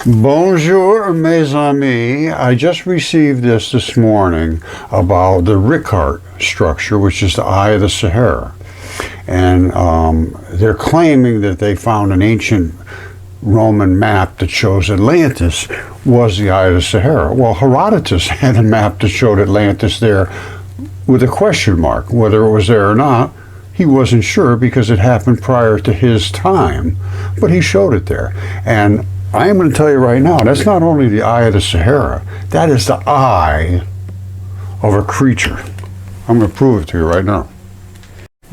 Bonjour, mes amis. I just received this morning about the Rickard structure, which is the Eye of the Sahara. And they're claiming that they found an ancient Roman map that shows Atlantis was the Eye of the Sahara. Well, Herodotus had a map that showed Atlantis there with a question mark. Whether it was there or not, he wasn't sure because it happened prior to his time, but he showed it there. And I am going to tell you right now, that's not only the Eye of the Sahara, that is the eye of a creature. I'm going to prove it to you right now.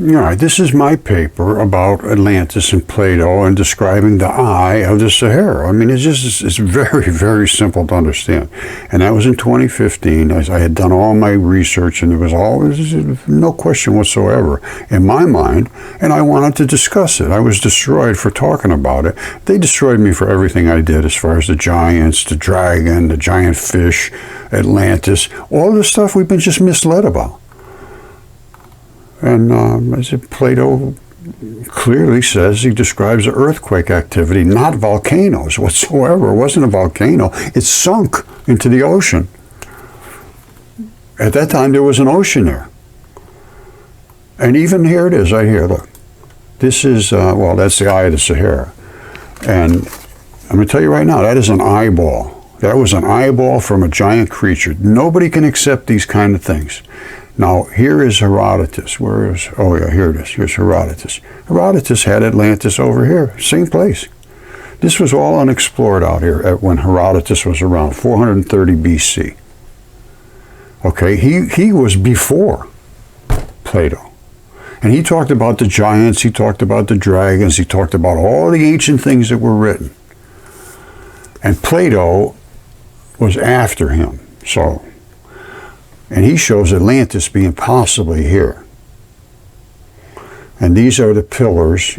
All right, this is my paper about Atlantis and Plato and describing the Eye of the Sahara. I mean, it's very, very simple to understand. And that was in 2015. I had done all my research, and there was always no question whatsoever in my mind, and I wanted to discuss it. I was destroyed for talking about it. They destroyed me for everything I did as far as the giants, the dragon, the giant fish, Atlantis, all the stuff we've been just misled about. And as Plato clearly says, he describes the earthquake activity, not volcanoes whatsoever. It wasn't a volcano. It sunk into the ocean. At that time, there was an ocean there. And even here it is, right here, look. This is, well, that's the Eye of the Sahara. And I'm going to tell you right now, that is an eyeball. That was an eyeball from a giant creature. Nobody can accept these kind of things. Now, here is Herodotus. Where is, oh yeah, here it is. Here's Herodotus. Herodotus had Atlantis over here, same place. This was all unexplored out here when Herodotus was around, 430 BC. Okay, he was before Plato. And he talked about the giants, he talked about the dragons, he talked about all the ancient things that were written. And Plato was after him, so. And he shows Atlantis being possibly here. And these are the pillars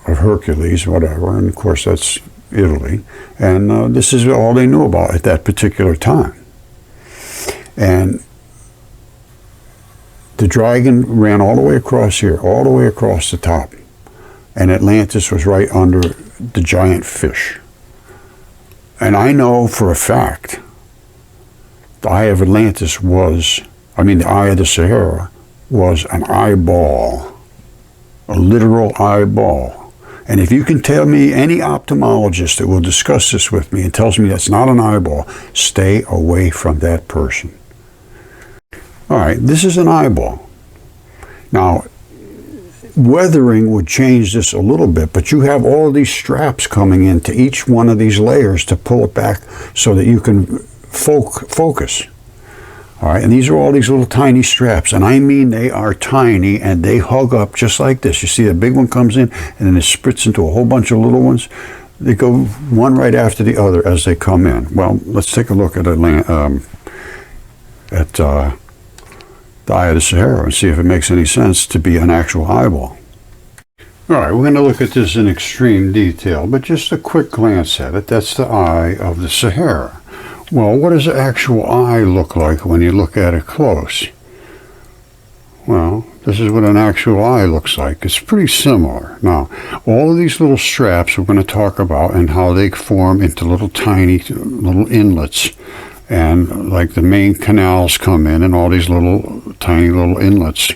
of Hercules, whatever, and of course that's Italy. And this is all they knew about at that particular time. And the dragon ran all the way across here, all the way across the top. And Atlantis was right under the giant fish. And I know for a fact the Eye of Atlantis was, the Eye of the Sahara was an eyeball, a literal eyeball. And if you can tell me any ophthalmologist that will discuss this with me and tells me that's not an eyeball, stay away from that person. All right, this is an eyeball. Now, weathering would change this a little bit, but you have all these straps coming into each one of these layers to pull it back so that you can focus. All right, and these are all these little tiny straps, and I mean they are tiny, and they hug up just like this. You see the big one comes in, and then it splits into a whole bunch of little ones. They go one right after the other as they come in. Well, let's take a look at the Eye of the Sahara and see if it makes any sense to be an actual eyeball. All right, we're going to look at this in extreme detail, but just a quick glance at it. That's the Eye of the Sahara. Well, what does the actual eye look like when you look at it close? Well, this is what an actual eye looks like. It's pretty similar. Now, all of these little straps we're going to talk about and how they form into little tiny little inlets. And like the main canals come in and all these little tiny little inlets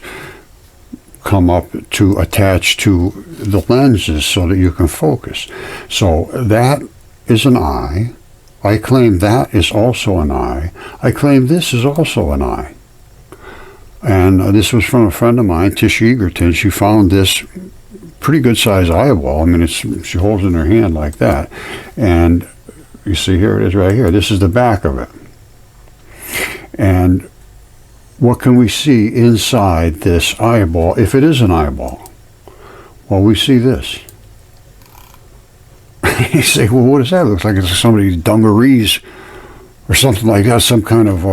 come up to attach to the lenses so that you can focus. So that is an eye. I claim that is also an eye. I claim this is also an eye. And this was from a friend of mine, Tish Egerton. She found this pretty good sized eyeball. I mean, she holds it in her hand like that. And you see, here it is right here. This is the back of it. And what can we see inside this eyeball, if it is an eyeball? Well, we see this. You say, well, what does that look like? It's somebody's dungarees or something like that, some kind of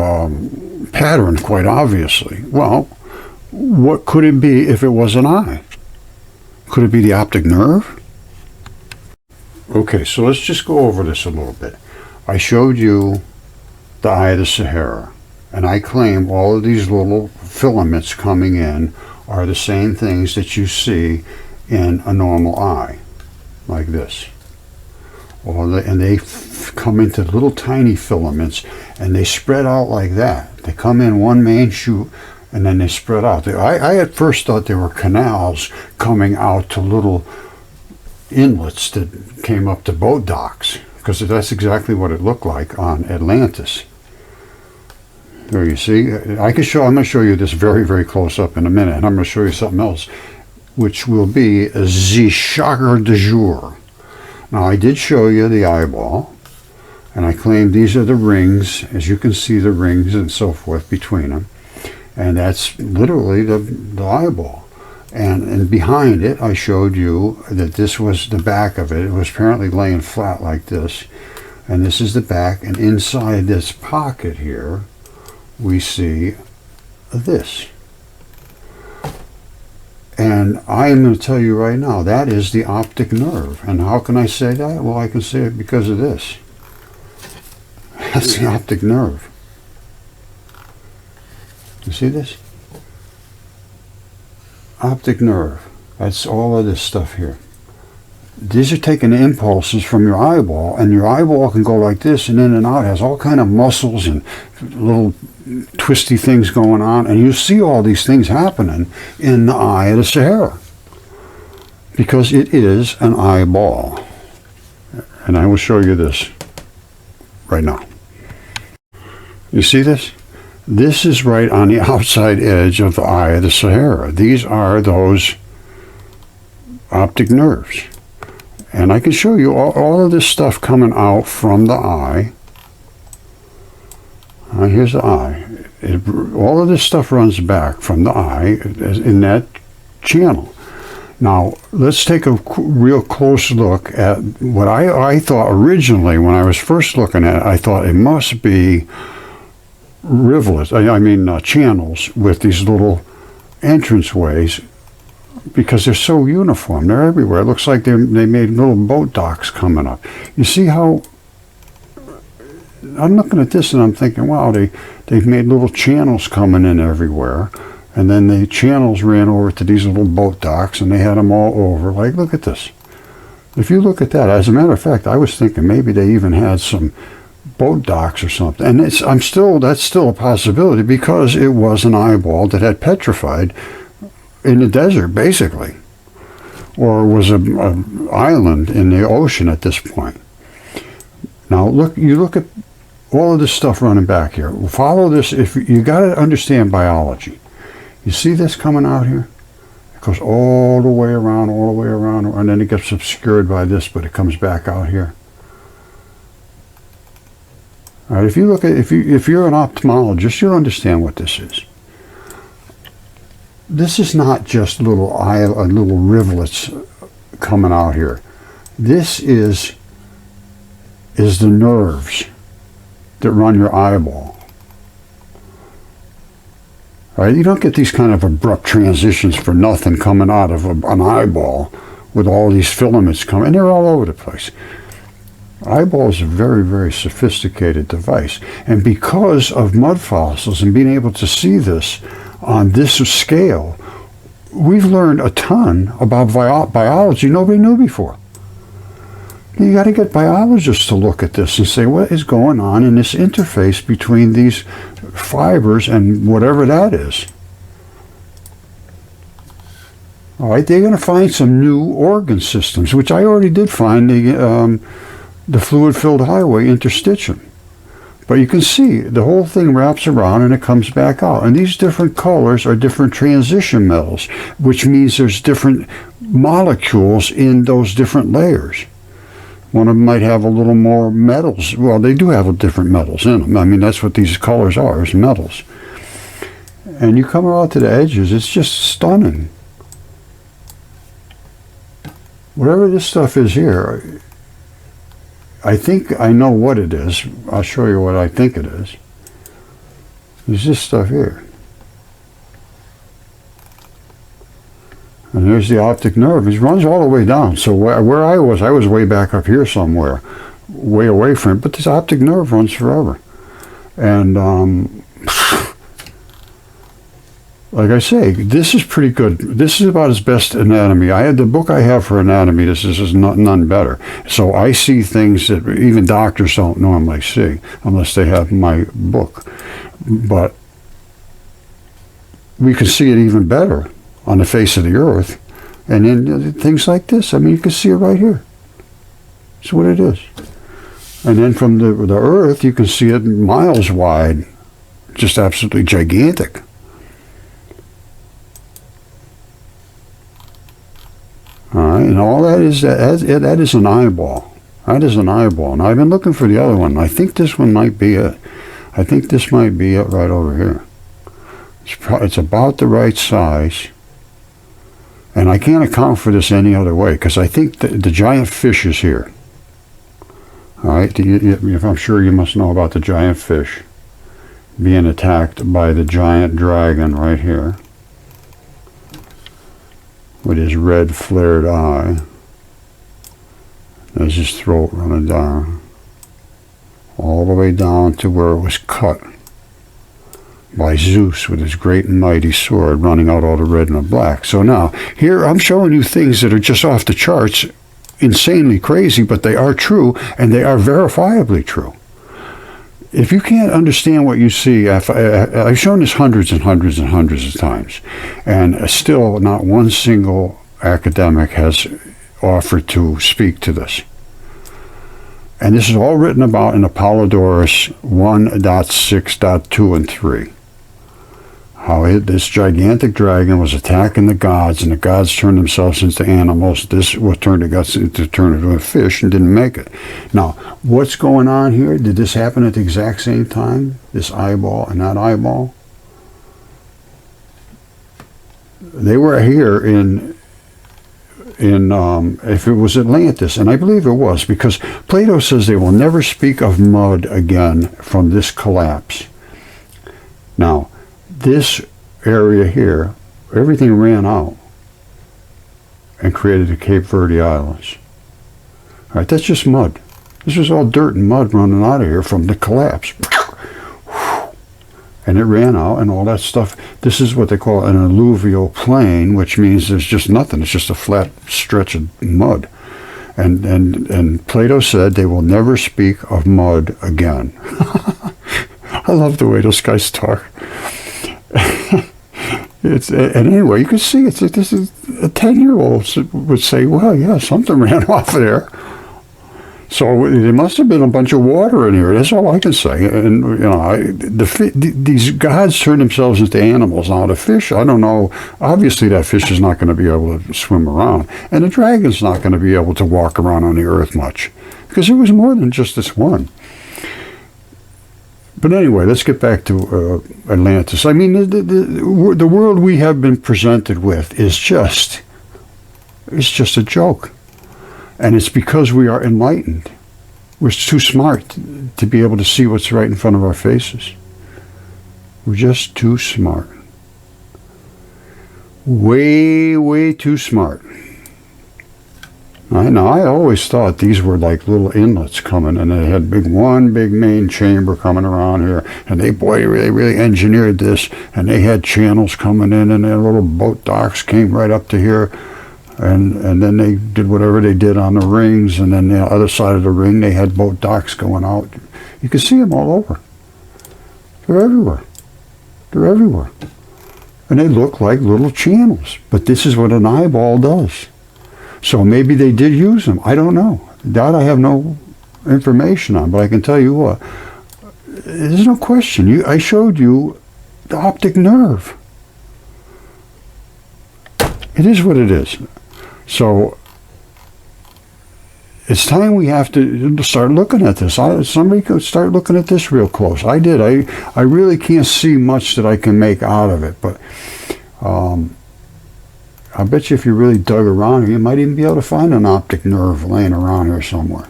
pattern, quite obviously. Well, what could it be if it was an eye? Could it be the optic nerve? Okay, so let's just go over this a little bit. I showed you the Eye of the Sahara, and I claim all of these little filaments coming in are the same things that you see in a normal eye, like this. And they come into little tiny filaments, and they spread out like that. They come in one main chute, and then they spread out. I at first thought they were canals coming out to little inlets that came up to boat docks, because that's exactly what it looked like on Atlantis. There you see. I'm going to show you this very, very close up in a minute, and I'm going to show you something else, which will be the shocker du jour. Now, I did show you the eyeball, and I claimed these are the rings, as you can see, the rings and so forth between them. And that's literally the eyeball. And behind it, I showed you that this was the back of it. It was apparently laying flat like this. And this is the back. And inside this pocket here, we see this. And I am going to tell you right now, that is the optic nerve. And how can I say that? Well, I can say it because of this. That's the optic nerve. You see this? Optic nerve. That's all of this stuff here. These are taking impulses from your eyeball, and your eyeball can go like this and in and out. It has all kind of muscles and little twisty things going on, and you see all these things happening in the eye of the Sahara, because it is an eyeball. And I will show you this right now. You see this? This is right on the outside edge of the eye of the Sahara. These are those optic nerves. And I can show you all of this stuff coming out from the eye. Here's the eye. All of this stuff runs back from the eye in that channel. Now, let's take a real close look at what I thought originally when I was first looking at it. I thought it must be rivulets, channels with these little entranceways, because they're so uniform. They're everywhere. It looks like they made little boat docks coming up. You see how I'm looking at this and I'm thinking, wow, they've made little channels coming in everywhere, and then the channels ran over to these little boat docks, and they had them all over. Like, look at this. If you look at that, as a matter of fact, I was thinking maybe they even had some boat docks or something, and that's still a possibility, because it was an eyeball that had petrified in the desert, basically, or was an island in the ocean at this point. Now you look at all of this stuff running back here. Follow this. If you got to understand biology, you see this coming out here. It goes all the way around, and then it gets obscured by this, but it comes back out here. All right, if you're an ophthalmologist, you'll understand what this is. This is not just little rivulets coming out here. This is the nerves that run your eyeball. All right, you don't get these kind of abrupt transitions for nothing coming out of an eyeball with all these filaments coming, and they're all over the place. Eyeball is a very, very sophisticated device, and because of mud fossils and being able to see this on this scale, we've learned a ton about biology nobody knew before. You got to get biologists to look at this and say, what is going on in this interface between these fibers and whatever that is? All right, they're going to find some new organ systems, which I already did find, the fluid-filled highway interstitium. But you can see the whole thing wraps around and it comes back out. And these different colors are different transition metals, which means there's different molecules in those different layers. One of them might have a little more metals. Well, they do have different metals in them. I mean, that's what these colors are, is metals. And you come out to the edges, it's just stunning. Whatever this stuff is here, I think I know what it is. I'll show you what I think it is. There's this stuff here. And there's the optic nerve. It runs all the way down. So where I was way back up here somewhere, way away from it. But this optic nerve runs forever. And like I say, this is pretty good. This is about as best anatomy. I had the book I have for anatomy. This is none better. So I see things that even doctors don't normally see unless they have my book. But we can see it even better on the face of the earth. And then things like this. I mean, you can see it right here. That's what it is. And then from the earth, you can see it miles wide. Just absolutely gigantic. All right, and all that is that is an eyeball. That is an eyeball. And I've been looking for the other one. I think this one might be it. I think this might be it right over here. It's about the right size. And I can't account for this any other way because I think the giant fish is here. All right, I'm sure you must know about the giant fish being attacked by the giant dragon right here. With his red flared eye. There's his throat running down. All the way down to where it was cut by Zeus with his great and mighty sword running out all the red and the black. So now, here I'm showing you things that are just off the charts, insanely crazy, but they are true, and they are verifiably true. If you can't understand what you see, I've shown this hundreds and hundreds and hundreds of times, and still not one single academic has offered to speak to this. And this is all written about in Apollodorus 1.6.2 and 3. How this gigantic dragon was attacking the gods, and the gods turned themselves into animals. This what turned the gods into turn into a fish and didn't make it. Now, what's going on here? Did this happen at the exact same time? This eyeball and that eyeball? They were here in if it was Atlantis, and I believe it was, because Plato says they will never speak of mud again from this collapse. Now, this area here, everything ran out and created the Cape Verde Islands. All right, that's just mud. This was all dirt and mud running out of here from the collapse. And it ran out and all that stuff. This is what they call an alluvial plain, which means there's just nothing. It's just a flat stretch of mud. And Plato said they will never speak of mud again. I love the way those guys talk. And anyway, you can see this is a 10-year-old would say, well, yeah, something ran off of there. So there must have been a bunch of water in here. That's all I can say. And these gods turn themselves into animals. Now the fish, I don't know. Obviously, that fish is not going to be able to swim around, and the dragon's not going to be able to walk around on the earth much, because there was more than just this one. But anyway, let's get back to Atlantis. I mean, the world we have been presented with is just a joke. And it's because we are enlightened. We're too smart to be able to see what's right in front of our faces. We're just too smart. Way, way too smart. Now, I always thought these were like little inlets coming, and they had one big main chamber coming around here, and they really engineered this, and they had channels coming in, and their little boat docks came right up to here, and then they did whatever they did on the rings, and then the other side of the ring they had boat docks going out. You can see them all over. They're everywhere. They're everywhere. And they look like little channels, but this is what an eyeball does. So maybe they did use them. I don't know. That I have no information on, but I can tell you what. There's no question. I showed you the optic nerve. It is what it is. So it's time we have to start looking at this. Somebody could start looking at this real close. I did. I really can't see much that I can make out of it, but I bet you if you really dug around, you might even be able to find an optic nerve laying around here somewhere.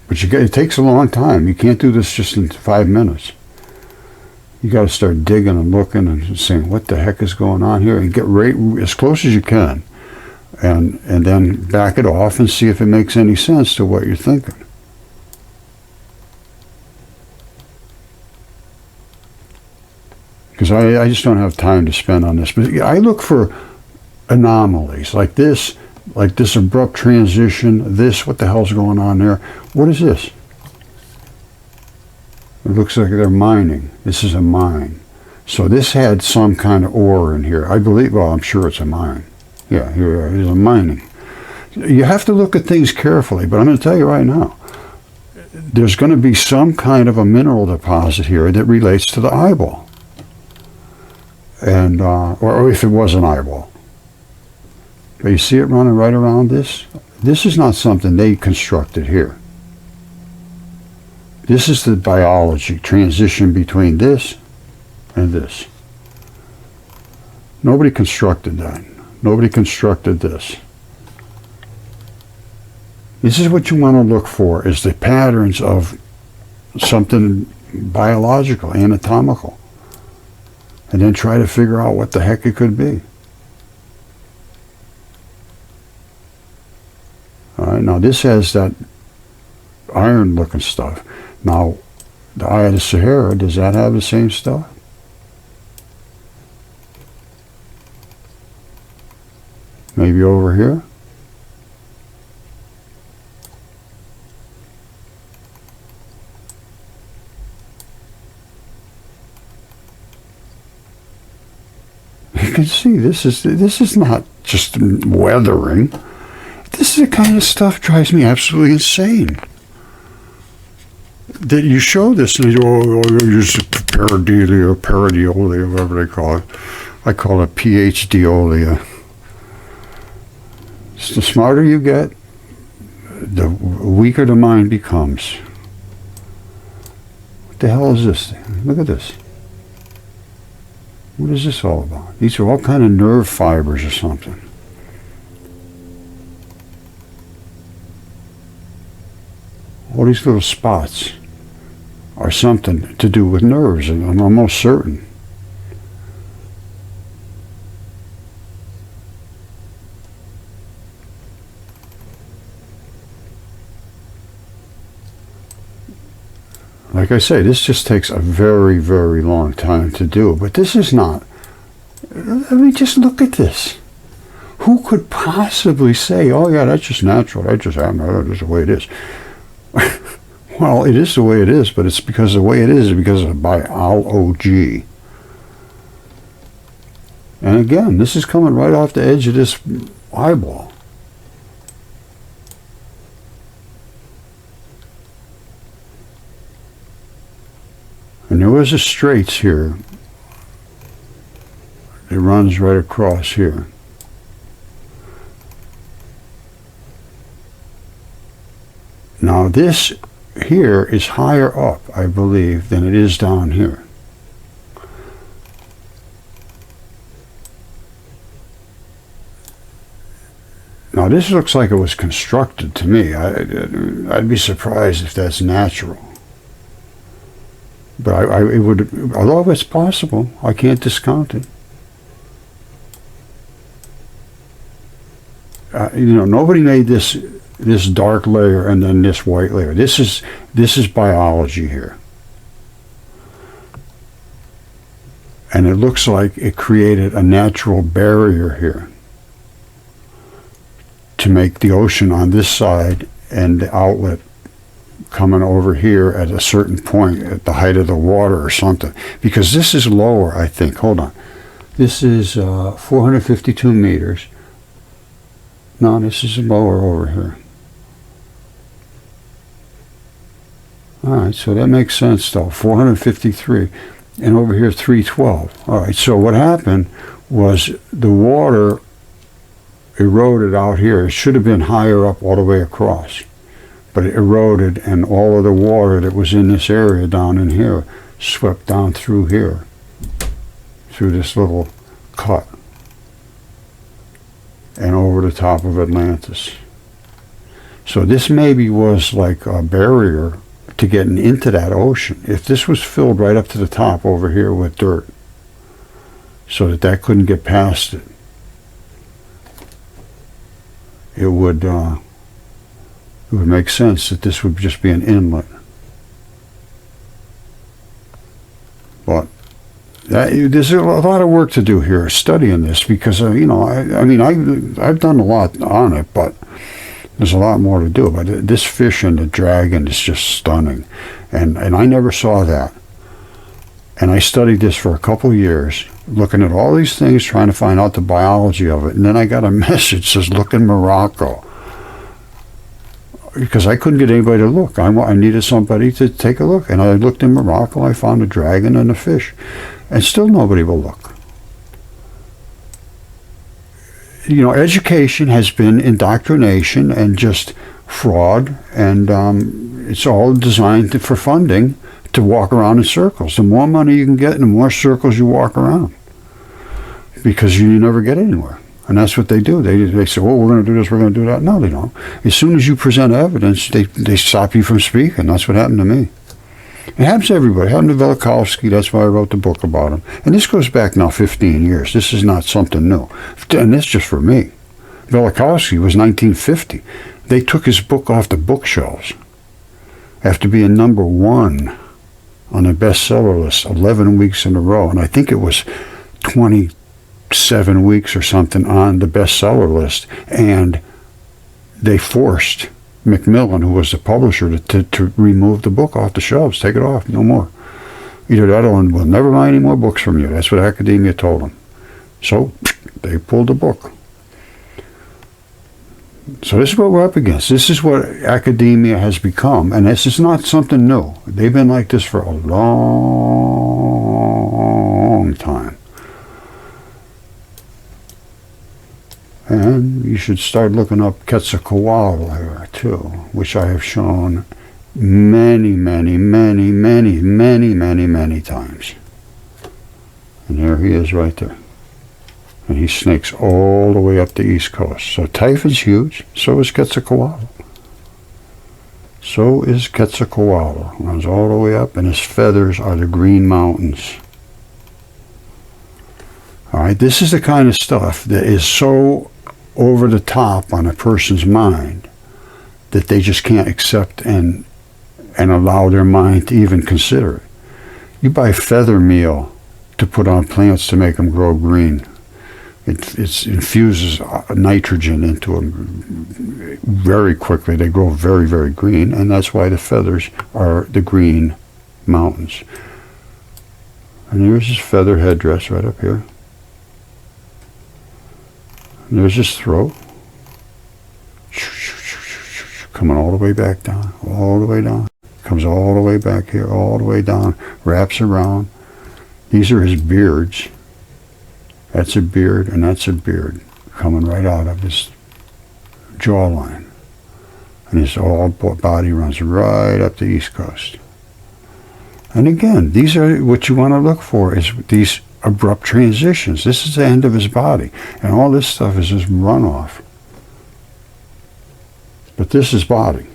But it takes a long time. You can't do this just in 5 minutes. You got to start digging and looking and saying, what the heck is going on here? And get right as close as you can. And then back it off and see if it makes any sense to what you're thinking. things. I just don't have time to spend on this. But I look for anomalies like this abrupt transition. What the hell's going on there? What is this? It looks like they're mining. This is a mine. So this had some kind of ore in here. I believe, well, I'm sure it's a mine. Yeah, here is a mining. You have to look at things carefully, but I'm going to tell you right now, there's going to be some kind of a mineral deposit here that relates to the eyeball. And, or if it was an eyeball. But you see it running right around this? This is not something they constructed here. This is the biology transition between this and this. Nobody constructed that. Nobody constructed this. This is what you want to look for, is the patterns of something biological, anatomical. And then try to figure out what the heck it could be. All right, now this has that iron-looking stuff. Now, the Eye of the Sahara, does that have the same stuff? Maybe over here? You can see this is not just weathering. This is the kind of stuff drives me absolutely insane. That you show this and you go, oh, use paradiolia, whatever they call it. I call it PhDolia. So the smarter you get, the weaker the mind becomes. What the hell is this thing? Look at this. What is this all about? These are all kind of nerve fibers or something. All these little spots are something to do with nerves, and I'm almost certain. Like I say, this just takes a very, very long time to do, but this is not. I mean, just look at this. Who could possibly say, oh yeah, that's just natural, that just happened, that's the way it is? Well, it is the way it is, but it's because the way it is because of biology. And again, this is coming right off the edge of this eyeball. And there was a straits here. It runs right across here. Now this here is higher up, I believe, than it is down here. Now this looks like it was constructed to me. I'd be surprised if that's natural. But it would, although it's possible, I can't discount it. Nobody made this dark layer and then this white layer. This is biology here. And it looks like it created a natural barrier here to make the ocean on this side and the outlet coming over here at a certain point at the height of the water or something. Because this is lower, I think. Hold on. This is 452 meters. No, this is lower over here. All right, so that makes sense, though. 453, and over here 312. All right, so what happened was the water eroded out here. It should have been higher up all the way across, but it eroded, and all of the water that was in this area down in here swept down through here, through this little cut, and over the top of Atlantis. So this maybe was like a barrier to getting into that ocean. If this was filled right up to the top over here with dirt, so that couldn't get past it, it would make sense that this would just be an inlet. But There's a lot of work to do here studying this because, I've done a lot on it, but there's a lot more to do. But this fish and the dragon is just stunning. And I never saw that. And I studied this for a couple of years, looking at all these things, trying to find out the biology of it. And then I got a message that says, look in Morocco. Because I couldn't get anybody to look. I needed somebody to take a look. And I looked in Morocco, I found a dragon and a fish. And still nobody will look. Education has been indoctrination and just fraud, and it's all designed for funding to walk around in circles. The more money you can get, the more circles you walk around, because you never get anywhere. And that's what they do. They say, well, we're going to do this, we're going to do that. No, they don't. As soon as you present evidence, they stop you from speaking. That's what happened to me. It happens to everybody. It happened to Velikovsky. That's why I wrote the book about him. And this goes back now 15 years. This is not something new. And this just for me. Velikovsky was 1950. They took his book off the bookshelves after being number 1 on the bestseller list 11 weeks in a row. And I think it was 27 weeks or something on the bestseller list. And they forced Macmillan, who was the publisher, to remove the book off the shelves. Take it off, no more. Either that or we'll never buy any more books from you. That's what academia told them. So they pulled the book. So this is what we're up against. This is what academia has become, and this is not something new. They've been like this for a long time. And you should start looking up Quetzalcoatl here too, which I have shown many times. And there he is right there. And he snakes all the way up the East Coast. So Typhon's huge, so is Quetzalcoatl. So is Quetzalcoatl. Runs all the way up, and his feathers are the Green Mountains. All right, this is the kind of stuff that is so over the top on a person's mind that they just can't accept and allow their mind to even consider it. You buy feather meal to put on plants to make them grow green. It infuses nitrogen into them very quickly. They grow very, very green, and that's why the feathers are the Green Mountains. And here's his feather headdress right up here. And there's his throat. Coming all the way back down, all the way down. Comes all the way back here, all the way down, wraps around. These are his beards. That's a beard, and that's a beard coming right out of his jawline. And his whole body runs right up the East Coast. And again, these are what you want to look for, is these abrupt transitions. This is the end of his body. And all this stuff is just runoff. But this is body.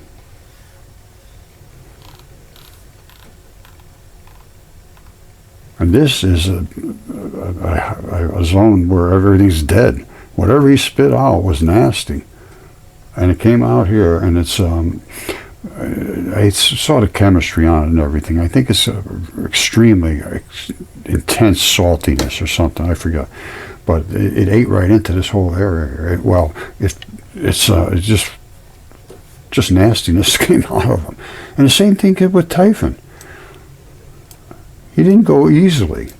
And this is a zone where everything's dead. Whatever he spit out was nasty. And it came out here, and it's, I saw the chemistry on it and everything. I think it's extremely intense saltiness or something, I forgot. But it ate right into this whole area. It's just nastiness came out of him. And the same thing with Typhon. He didn't go easily.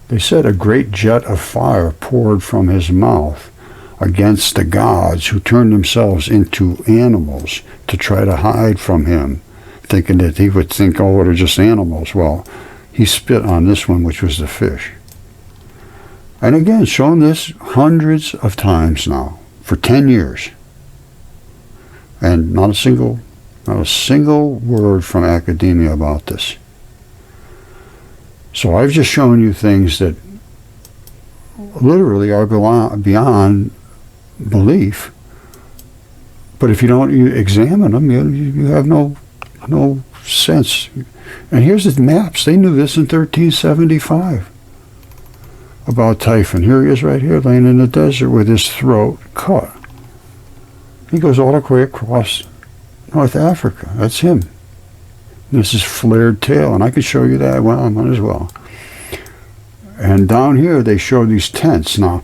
They said a great jet of fire poured from his mouth against the gods, who turned themselves into animals to try to hide from him, thinking that he would think, oh, they're just animals. Well, he spit on this one, which was the fish. And again, shown this hundreds of times now, for 10 years. And not a single word from academia about this. So I've just shown you things that literally are beyond belief. But if you don't examine them, you have no sense. And here's the maps. They knew this in 1375 about Typhon. Here he is right here, laying in the desert with his throat cut. He goes all the way across North Africa. That's him. This is flared tail, and I could show you that. Well, I might as well. And down here, they show these tents. Now,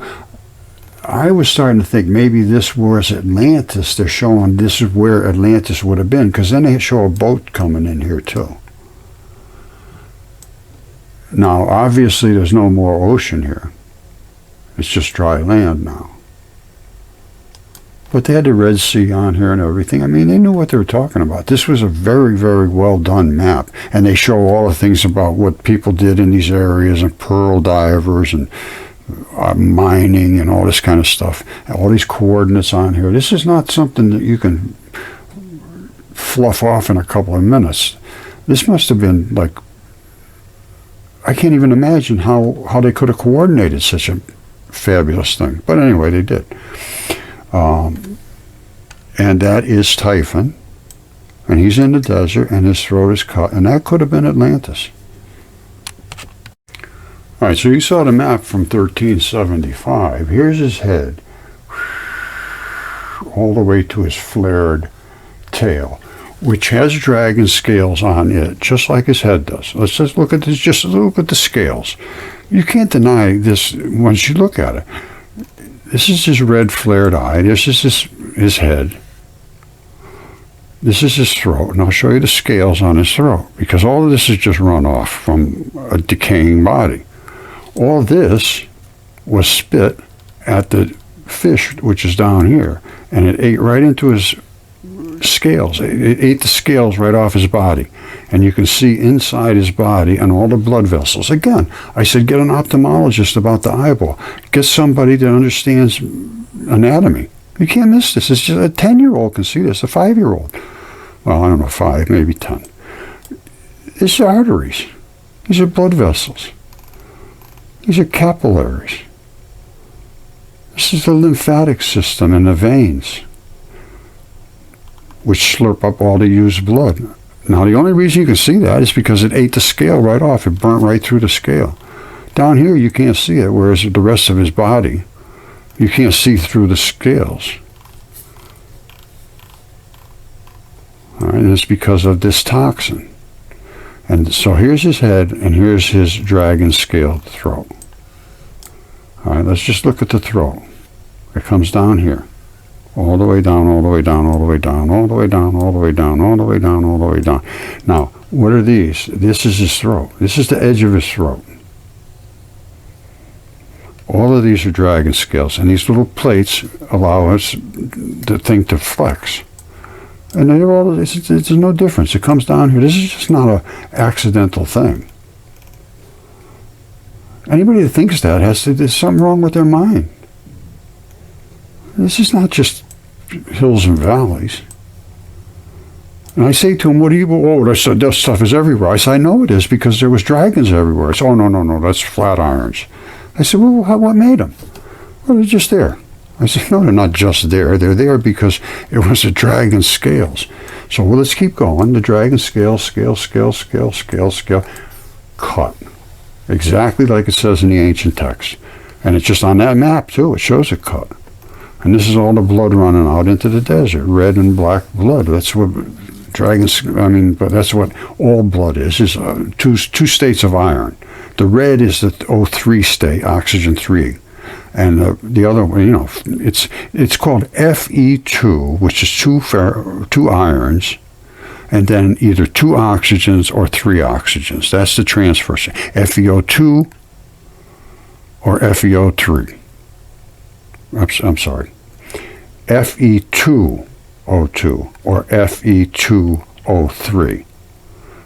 I was starting to think maybe this was Atlantis. They're showing this is where Atlantis would have been, because then they show a boat coming in here, too. Now, obviously, there's no more ocean here. It's just dry land now. But they had the Red Sea on here and everything. I mean, they knew what they were talking about. This was a very, very well done map. And they show all the things about what people did in these areas, and pearl divers and mining and all this kind of stuff. And all these coordinates on here. This is not something that you can fluff off in a couple of minutes. This must have been like, I can't even imagine how they could have coordinated such a fabulous thing. But anyway, they did. And that is Typhon, and he's in the desert, and his throat is cut, and that could have been Atlantis. All right, so you saw the map from 1375. Here's his head, all the way to his flared tail, which has dragon scales on it, just like his head does. Let's just look at this. Just look at the scales. You can't deny this once you look at it. This is his red flared eye. This is his head. This is his throat. And I'll show you the scales on his throat, because all of this is just runoff from a decaying body. All this was spit at the fish, which is down here, and it ate right into his scales. It ate the scales right off his body. And you can see inside his body and all the blood vessels. Again, I said, get an ophthalmologist about the eyeball. Get somebody that understands anatomy. You can't miss this. It's just a 10-year-old can see this, a 5-year-old. Well, I don't know, 5, maybe 10. These are arteries. These are blood vessels. These are capillaries. This is the lymphatic system and the veins, which slurp up all the used blood. Now, the only reason you can see that is because it ate the scale right off. It burnt right through the scale. Down here, you can't see it, whereas the rest of his body, you can't see through the scales. All right, and it's because of this toxin. And so here's his head, and here's his dragon-scaled throat. All right, let's just look at the throat. It comes down here. All the way down, all the way down, all the way down, all the way down, all the way down, all the way down, all the way down. Now, what are these? This is his throat. This is the edge of his throat. All of these are dragon scales, and these little plates allow us the thing to flex. And they're all, it's no difference. It comes down here. This is just not an accidental thing. Anybody that thinks that there's something wrong with their mind. This is not just hills and valleys. And I say to him, what do you, oh, that stuff is everywhere. I said, I know it is, because there was dragons everywhere. I said, oh, no, that's flat irons. I said, well, what made them? Well, they're just there. I said, no, they're not just there. They're there because it was the dragon scales. So, well, let's keep going. The dragon scale, cut. Exactly like it says in the ancient text. And it's just on that map, too. It shows it cut. And this is all the blood running out into the desert, red and black blood. That's what but that's what all blood is two states of iron. The red is the O3 state, oxygen 3. And the other one, it's called Fe2, which is two irons, and then either 2 oxygens or 3 oxygens. That's the transfer state. FeO2 or FeO3. I'm sorry, Fe2O2 or Fe2O3.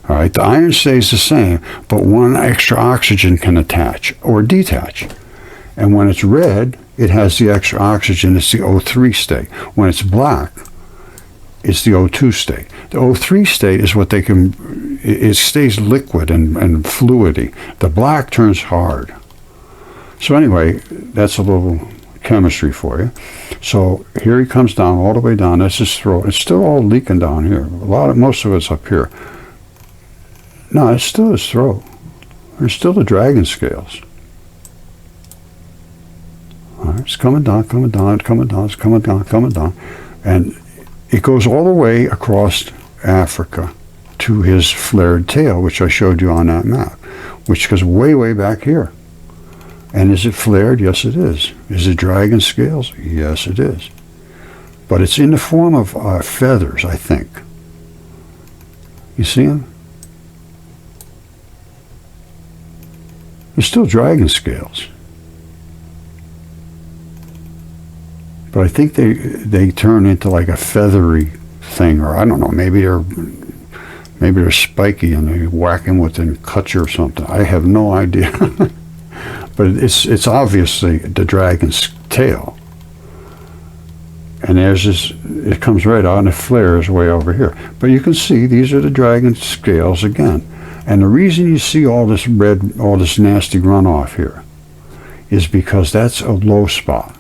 All right, the iron stays the same, but 1 extra oxygen can attach or detach. And when it's red, it has the extra oxygen. It's the O3 state. When it's black, it's the O2 state. The O3 state is what it stays liquid and fluidy. The black turns hard. So anyway, that's a little chemistry for you. So here he comes down, all the way down. That's his throat. It's still all leaking down here. Most of it's up here. No, it's still his throat. There's still the dragon scales. All right, it's coming down, it's coming down. And it goes all the way across Africa to his flared tail, which I showed you on that map, which goes way, way back here. And is it flared? Yes, it is. Is it dragon scales? Yes, it is. But it's in the form of feathers, I think. You see them? They're still dragon scales. But I think they turn into like a feathery thing, or I don't know, maybe they're spiky and they whack him with and cut you or something. I have no idea. But it's obviously the dragon's tail. And there's this, it comes right out and it flares way over here. But you can see these are the dragon scales again. And the reason you see all this red, all this nasty runoff here is because that's a low spot.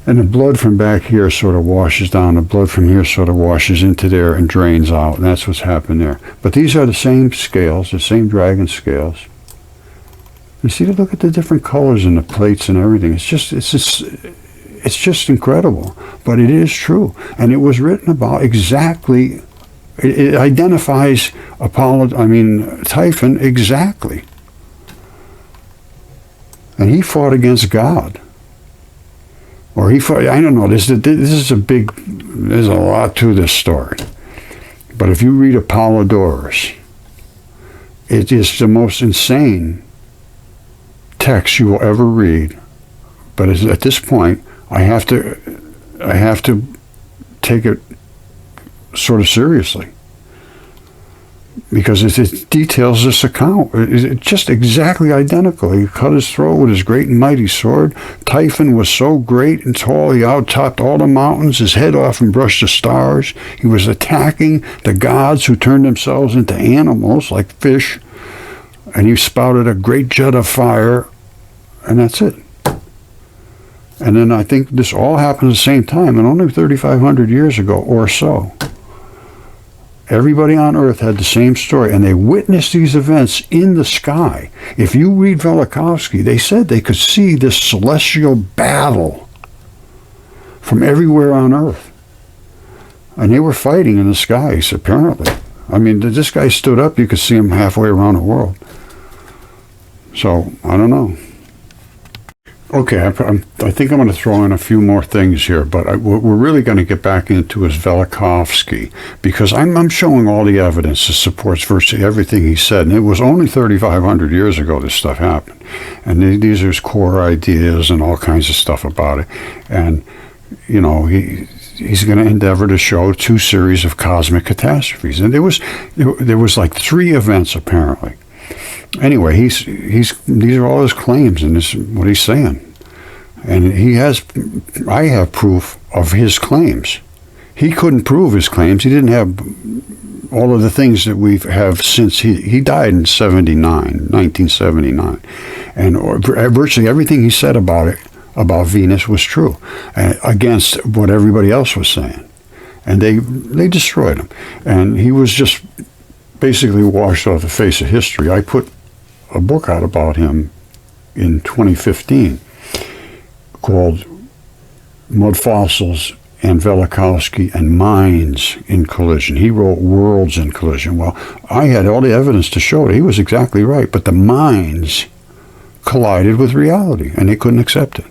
And the blood from back here sort of washes down. The blood from here sort of washes into there and drains out. And that's what's happened there. But these are the same scales, the same dragon scales. You see, look at the different colors in the plates and everything. It's just incredible. But it is true. And it was written about exactly, it identifies Typhon exactly. And he fought against God. Or he fought, I don't know, this is there's a lot to this story. But if you read Apollodorus, it is the most insane text you will ever read. But at this point, I have to take it sort of seriously. Because it details this account. It's just exactly identical. He cut his throat with his great and mighty sword. Typhon was so great and tall, he outtopped all the mountains. His head often brushed the stars. He was attacking the gods who turned themselves into animals, like fish. And he spouted a great jet of fire. And that's it. And then I think this all happened at the same time, and only 3,500 years ago or so. Everybody on Earth had the same story, and they witnessed these events in the sky. If you read Velikovsky, they said they could see this celestial battle from everywhere on Earth. And they were fighting in the skies, apparently. I mean, this guy stood up, you could see him halfway around the world. So, I don't know. Okay, I think I'm going to throw in a few more things here, but what we're really going to get back into is Velikovsky, because I'm showing all the evidence that supports virtually everything he said, and it was only 3,500 years ago this stuff happened, and these are his core ideas and all kinds of stuff about it, and, you know, he's going to endeavor to show 2 series of cosmic catastrophes, and there was like 3 events apparently. Anyway, these are all his claims, and this is what he's saying. And I have proof of his claims. He couldn't prove his claims. He didn't have all of the things that we have since he died in 1979. And virtually everything he said about Venus was true, against what everybody else was saying. And they destroyed him. And he was just basically washed off the face of history. I put a book out about him in 2015 called Mudfossils and Velikovsky and Minds in Collision. He wrote Worlds in Collision. Well, I had all the evidence to show it. He was exactly right, but the minds collided with reality, and they couldn't accept it.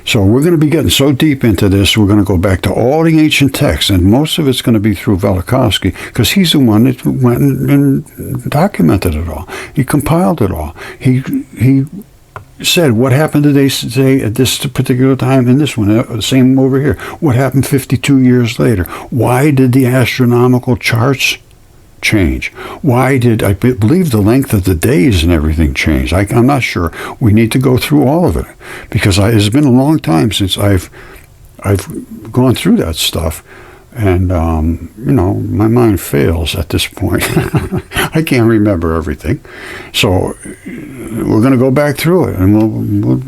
So we're going to be getting so deep into this, we're going to go back to all the ancient texts, and most of it's going to be through Velikovsky, because he's the one that went and documented it all. He compiled it all. He said, what happened did they say at this particular time in this one? The same over here. What happened 52 years later? Why did the astronomical charts change? Why did, I believe, the length of the days and everything change? I'm not sure. We need to go through all of it, because it's been a long time since I've gone through that stuff, and you know, my mind fails at this point. I can't remember everything, so we're going to go back through it, and we'll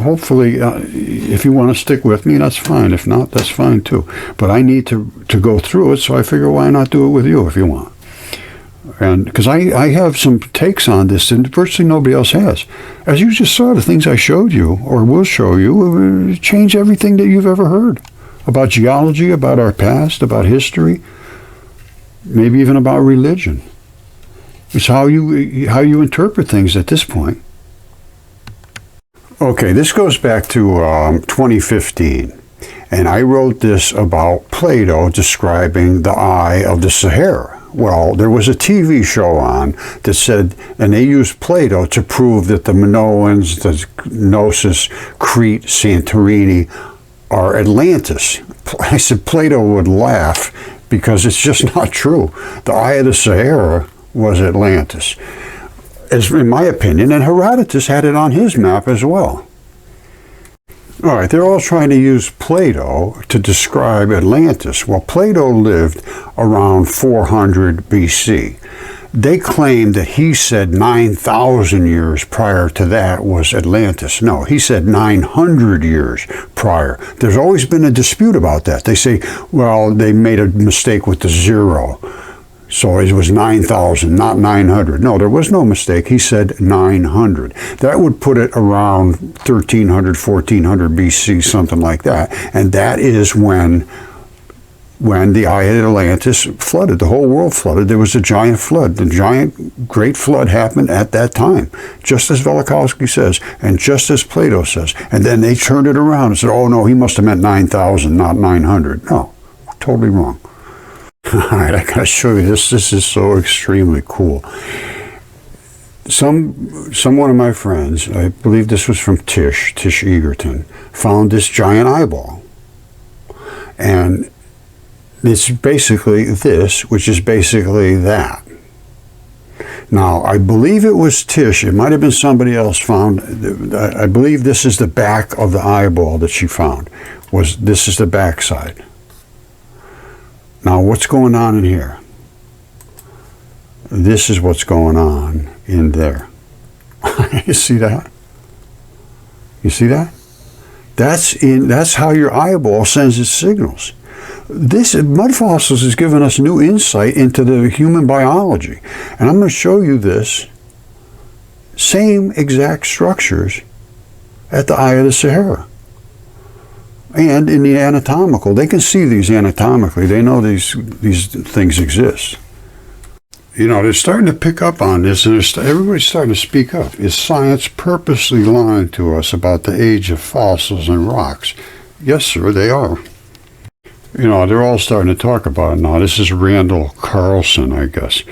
hopefully, if you want to stick with me, that's fine. If not, that's fine too. But I need to go through it, so I figure, why not do it with you if you want? And because I have some takes on this that virtually nobody else has. As you just saw, the things I showed you, or will show you, change everything that you've ever heard about geology, about our past, about history. maybe even about religion. It's how you interpret things at this point. Okay, this goes back to 2015, and I wrote this about Plato describing the eye of the Sahara. Well, there was a TV show on that said, and they used Plato to prove that the Minoans, the Gnosis, Crete, Santorini are Atlantis. I said Plato would laugh because it's just not true. The eye of the Sahara was Atlantis, as in my opinion, and Herodotus had it on his map as well. All right, they're all trying to use Plato to describe Atlantis. Well, Plato lived around 400 BC. They claim that he said 9,000 years prior to that was Atlantis. No, he said 900 years prior. There's always been a dispute about that. They say, well, they made a mistake with the zero. So it was 9,000, not 900. No, there was no mistake. He said 900. That would put it around 1300, 1400 BC, something like that. And that is when the eye of Atlantis flooded. The whole world flooded. There was a giant flood. The giant, great flood happened at that time, just as Velikovsky says, and just as Plato says. And then they turned it around and said, oh, no, he must have meant 9,000, not 900. No, totally wrong. All right, I gotta show you this. This is so extremely cool. Some one of my friends, I believe this was from Tish Egerton, found this giant eyeball. And it's basically this, which is basically that. Now, I believe it was Tish. It might have been somebody else found. I believe this is the back of the eyeball that she found. This is the back side. Now, what's going on in here? This is what's going on in there. You see that? You see that? That's how your eyeball sends its signals. This Mudfossils has given us new insight into the human biology. And I'm going to show you this same exact structures at the eye of the Sahara. And in the anatomical, they can see these anatomically. They know these things exist. You know, they're starting to pick up on this, and everybody's starting to speak up. Is science purposely lying to us about the age of fossils and rocks? Yes, sir, they are. You know, they're all starting to talk about it now. This is Randall Carlson, I guess.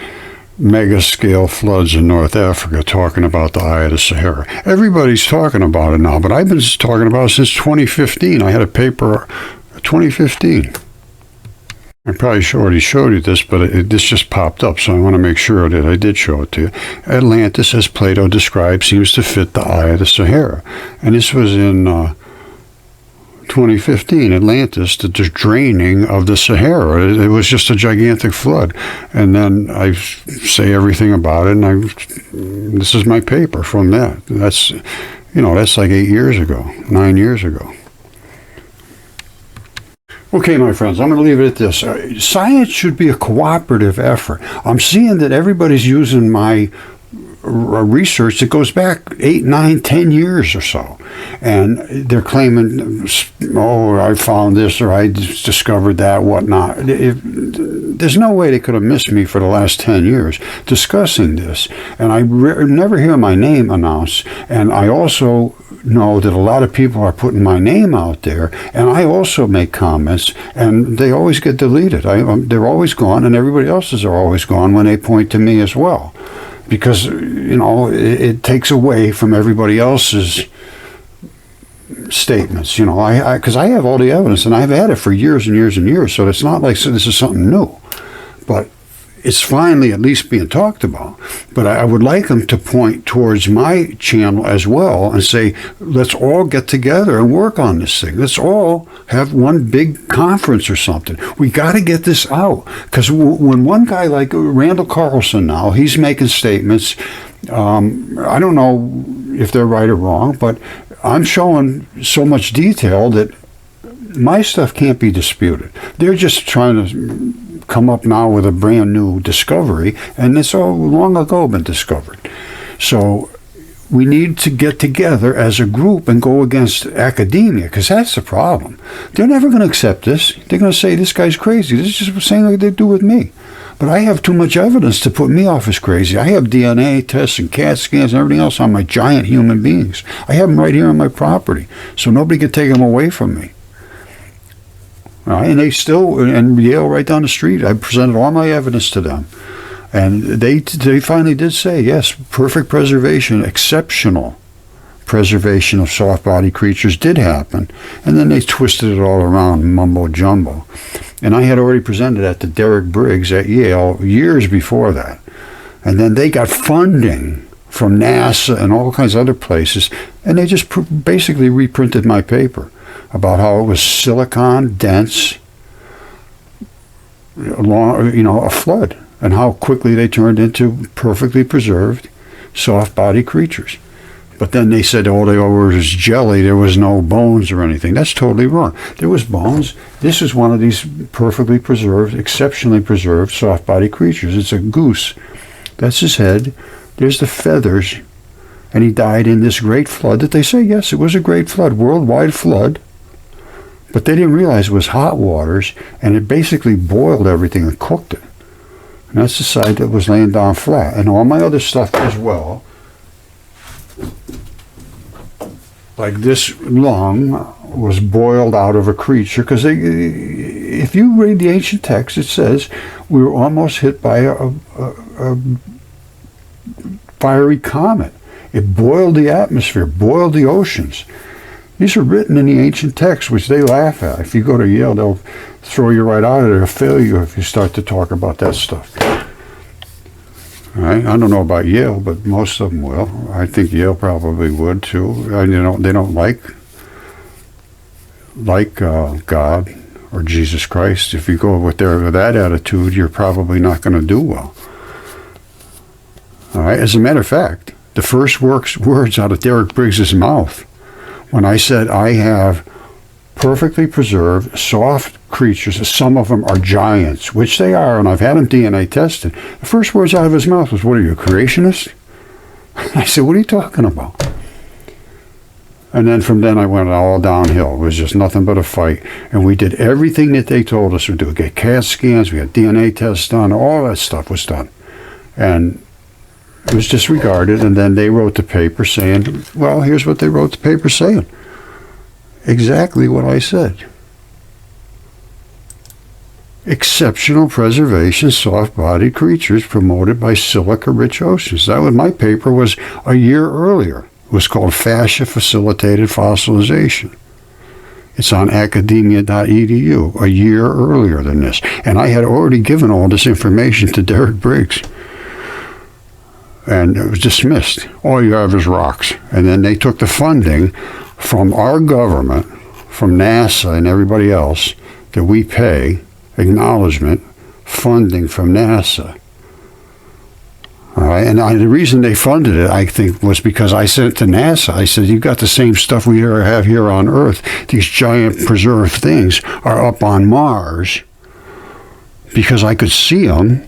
Mega-scale floods in North Africa, talking about the eye of the Sahara. Everybody's talking about it now, but I've been talking about it since 2015. I had a paper 2015. I probably already showed you this, but this just popped up, so I want to make sure that I did show it to you. Atlantis, as Plato described, seems to fit the eye of the Sahara. And this was in 2015, Atlantis, the draining of the Sahara. It was just a gigantic flood. And then I say everything about it, and this is my paper from that. That's like 8 years ago, 9 years ago. Okay, my friends, I'm going to leave it at this. Science should be a cooperative effort. I'm seeing that everybody's using my research that goes back 8, 9, 10 years or so. And they're claiming, oh, I found this or I discovered that, whatnot. There's no way they could have missed me for the last 10 years discussing this. And I never hear my name announced. And I also know that a lot of people are putting my name out there. And I also make comments, and they always get deleted. They're always gone, and everybody else's are always gone when they point to me as well. Because, it takes away from everybody else's statements. Because I have all the evidence, and I've had it for years and years and years, so it's not like this is something new. But it's finally at least being talked about. But I would like them to point towards my channel as well and say, let's all get together and work on this thing. Let's all have one big conference or something. We got to get this out. Because when one guy like Randall Carlson now, he's making statements, I don't know if they're right or wrong, but I'm showing so much detail that my stuff can't be disputed. They're just trying to come up now with a brand new discovery, and it's all long ago been discovered. So we need to get together as a group and go against academia, because that's the problem. They're never going to accept this. They're going to say, this guy's crazy. This is just the same like they do with me. But I have too much evidence to put me off as crazy. I have DNA tests and CAT scans and everything else on my giant human beings. I have them right here on my property, so nobody can take them away from me. All right, and they still, and Yale right down the street, I presented all my evidence to them. And they finally did say, yes, perfect preservation, exceptional preservation of soft-bodied creatures did happen. And then they twisted it all around, mumbo-jumbo. And I had already presented that to Derek Briggs at Yale years before that. And then they got funding from NASA and all kinds of other places, and they just basically reprinted my paper about how it was silicon dense, a flood, and how quickly they turned into perfectly preserved soft-bodied creatures. But then they said, oh, they were just jelly. There was no bones or anything. That's totally wrong. There was bones. This is one of these perfectly preserved, exceptionally preserved soft-bodied creatures. It's a goose. That's his head. There's the feathers. And he died in this great flood that they say, yes, it was a great flood, worldwide flood. But they didn't realize it was hot waters, and it basically boiled everything and cooked it. And that's the side that was laying down flat. And all my other stuff as well, like this lung, was boiled out of a creature. Because if you read the ancient text, it says we were almost hit by a fiery comet. It boiled the atmosphere, boiled the oceans. These are written in the ancient text, which they laugh at. If you go to Yale, they'll throw you right out of there, fail you if you start to talk about that stuff. All right? I don't know about Yale, but most of them will. I think Yale probably would too. They don't like God or Jesus Christ. If you go with that attitude, you're probably not going to do well. All right? As a matter of fact, the first words out of Derek Briggs's mouth, when I said I have perfectly preserved, soft creatures, some of them are giants, which they are, and I've had them DNA tested. The first words out of his mouth was, what are you, a creationist? I said, what are you talking about? And then from then I went all downhill. It was just nothing but a fight. And we did everything that they told us to do. We got CAT scans, we had DNA tests done, all that stuff was done. And it was disregarded, and then they wrote the paper saying, well, here's what they wrote the paper saying. Exactly what I said. Exceptional preservation, soft-bodied creatures promoted by silica-rich oceans. That was my paper was a year earlier. It was called Fascia-Facilitated Fossilization. It's on academia.edu, a year earlier than this. And I had already given all this information to Derek Briggs. And it was dismissed. All you have is rocks. And then they took the funding from our government, from NASA and everybody else, that we pay, acknowledgement, funding from NASA. All right, and the reason they funded it, I think, was because I sent it to NASA. I said, you've got the same stuff we have here on Earth. These giant preserved things are up on Mars, because I could see them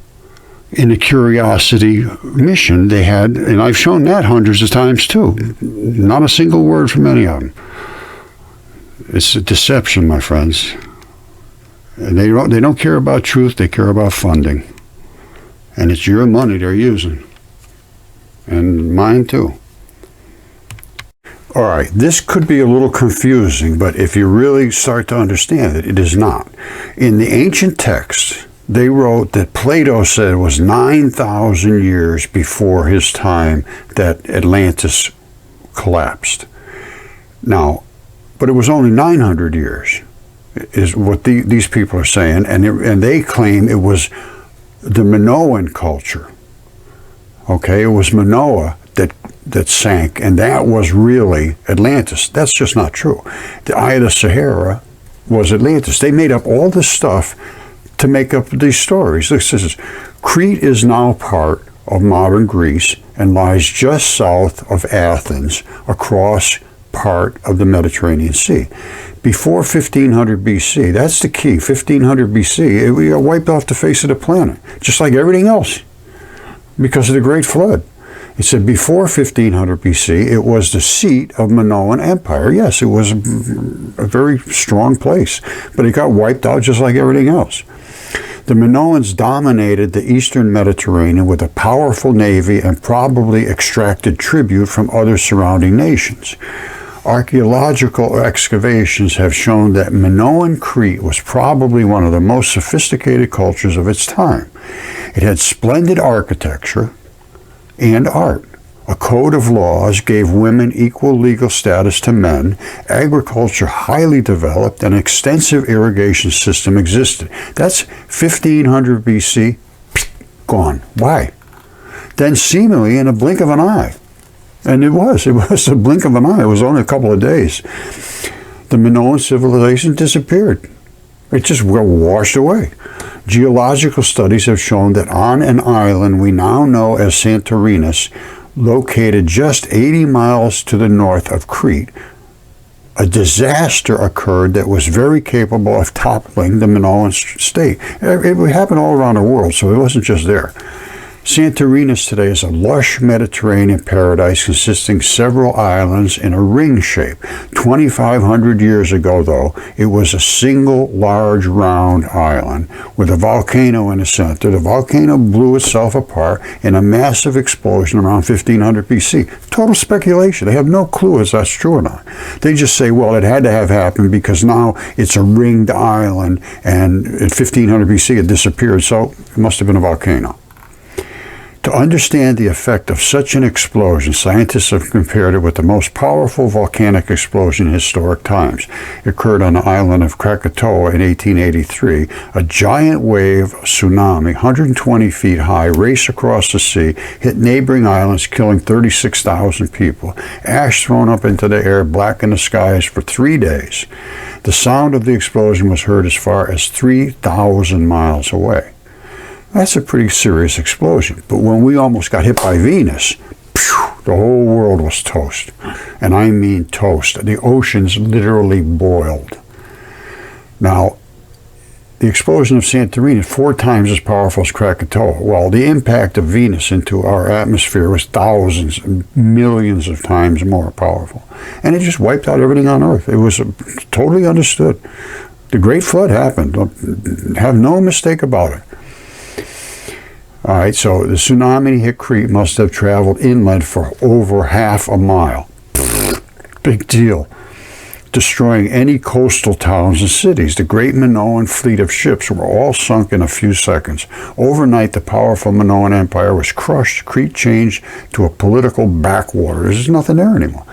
in the Curiosity mission they had, and I've shown that hundreds of times too. Not a single word from any of them. It's a deception, my friends. And they don't care about truth, they care about funding. And it's your money they're using. And mine too. All right, this could be a little confusing, but if you really start to understand it, it is not. In the ancient texts, they wrote that Plato said it was 9,000 years before his time that Atlantis collapsed. Now, but it was only 900 years, is what these people are saying, and they claim it was the Minoan culture. Okay, it was Manoah that sank, and that was really Atlantis. That's just not true. The Eye of the Sahara was Atlantis. They made up all this stuff to make up these stories. This is, Crete is now part of modern Greece and lies just south of Athens, across part of the Mediterranean Sea. Before 1500 BC, that's the key, 1500 BC, we got wiped off the face of the planet, just like everything else, because of the Great Flood. It said before 1500 BC, it was the seat of Minoan Empire. Yes, it was a very strong place, but it got wiped out just like everything else. The Minoans dominated the eastern Mediterranean with a powerful navy and probably extracted tribute from other surrounding nations. Archaeological excavations have shown that Minoan Crete was probably one of the most sophisticated cultures of its time. It had splendid architecture and art. A code of laws gave women equal legal status to men, agriculture highly developed, and an extensive irrigation system existed. That's 1500 BC, gone. Why? Then seemingly in a blink of an eye. And it was a blink of an eye. It was only a couple of days. The Minoan civilization disappeared. It just washed away. Geological studies have shown that on an island we now know as Santorinus, located just 80 miles to the north of Crete, a disaster occurred that was very capable of toppling the Minoan state. It happened all around the world, so it wasn't just there. Santorinus today is a lush Mediterranean paradise consisting of several islands in a ring shape. 2,500 years ago, though, it was a single large round island with a volcano in the center. The volcano blew itself apart in a massive explosion around 1500 BC. Total speculation. They have no clue if that's true or not. They just say, well, it had to have happened because now it's a ringed island, and in 1500 BC it disappeared, so it must have been a volcano. To understand the effect of such an explosion, scientists have compared it with the most powerful volcanic explosion in historic times. It occurred on the island of Krakatoa in 1883. A giant wave, tsunami, 120 feet high, raced across the sea, hit neighboring islands, killing 36,000 people. Ash thrown up into the air, blackened the skies for 3 days. The sound of the explosion was heard as far as 3,000 miles away. That's a pretty serious explosion. But when we almost got hit by Venus, the whole world was toast. And I mean toast. The oceans literally boiled. Now, the explosion of Santorini is 4 times as powerful as Krakatoa. Well, the impact of Venus into our atmosphere was thousands, millions of times more powerful. And it just wiped out everything on Earth. It was totally understood. The Great Flood happened. Have no mistake about it. All right, so the tsunami hit Crete must have traveled inland for over half a mile. Big deal. Destroying any coastal towns and cities. The great Minoan fleet of ships were all sunk in a few seconds. Overnight, the powerful Minoan Empire was crushed. Crete changed to a political backwater. There's nothing there anymore.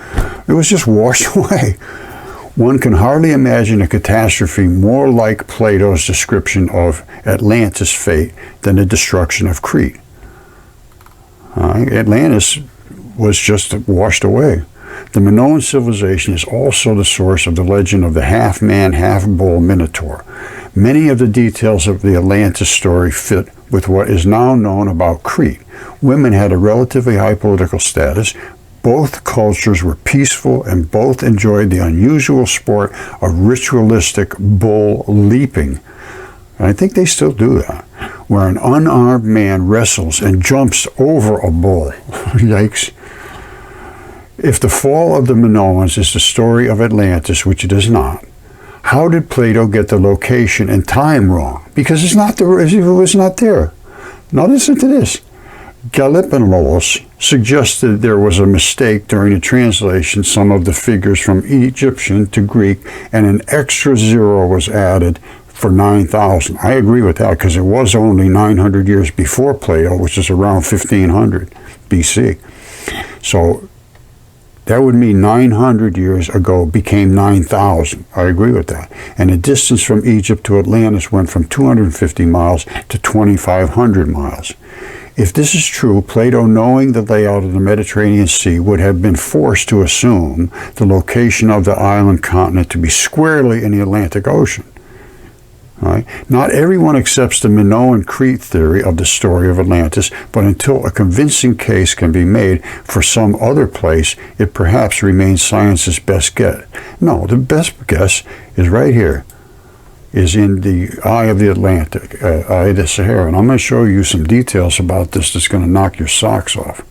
It was just washed away. One can hardly imagine a catastrophe more like Plato's description of Atlantis' fate than the destruction of Crete. Atlantis was just washed away. The Minoan civilization is also the source of the legend of the half-man, half-bull Minotaur. Many of the details of the Atlantis story fit with what is now known about Crete. Women had a relatively high political status. Both cultures were peaceful and both enjoyed the unusual sport of ritualistic bull leaping. And I think they still do that, where an unarmed man wrestles and jumps over a bull. Yikes. If the fall of the Minoans is the story of Atlantis, which it is not, how did Plato get the location and time wrong? Because it was not there. Now listen to this. Galipanos suggested there was a mistake during the translation some of the figures from Egyptian to Greek, and an extra 0 was added for 9,000. I agree with that because it was only 900 years before Plato, which is around 1500 BC. So that would mean 900 years ago became 9,000. I agree with that. And the distance from Egypt to Atlantis went from 250 miles to 2,500 miles. If this is true, Plato, knowing the layout of the Mediterranean Sea, would have been forced to assume the location of the island continent to be squarely in the Atlantic Ocean. Right? Not everyone accepts the Minoan Crete theory of the story of Atlantis, but until a convincing case can be made for some other place, it perhaps remains science's best guess. No, the best guess is right here. Is in the eye of the Atlantic, eye of the Sahara. And I'm going to show you some details about this that's going to knock your socks off.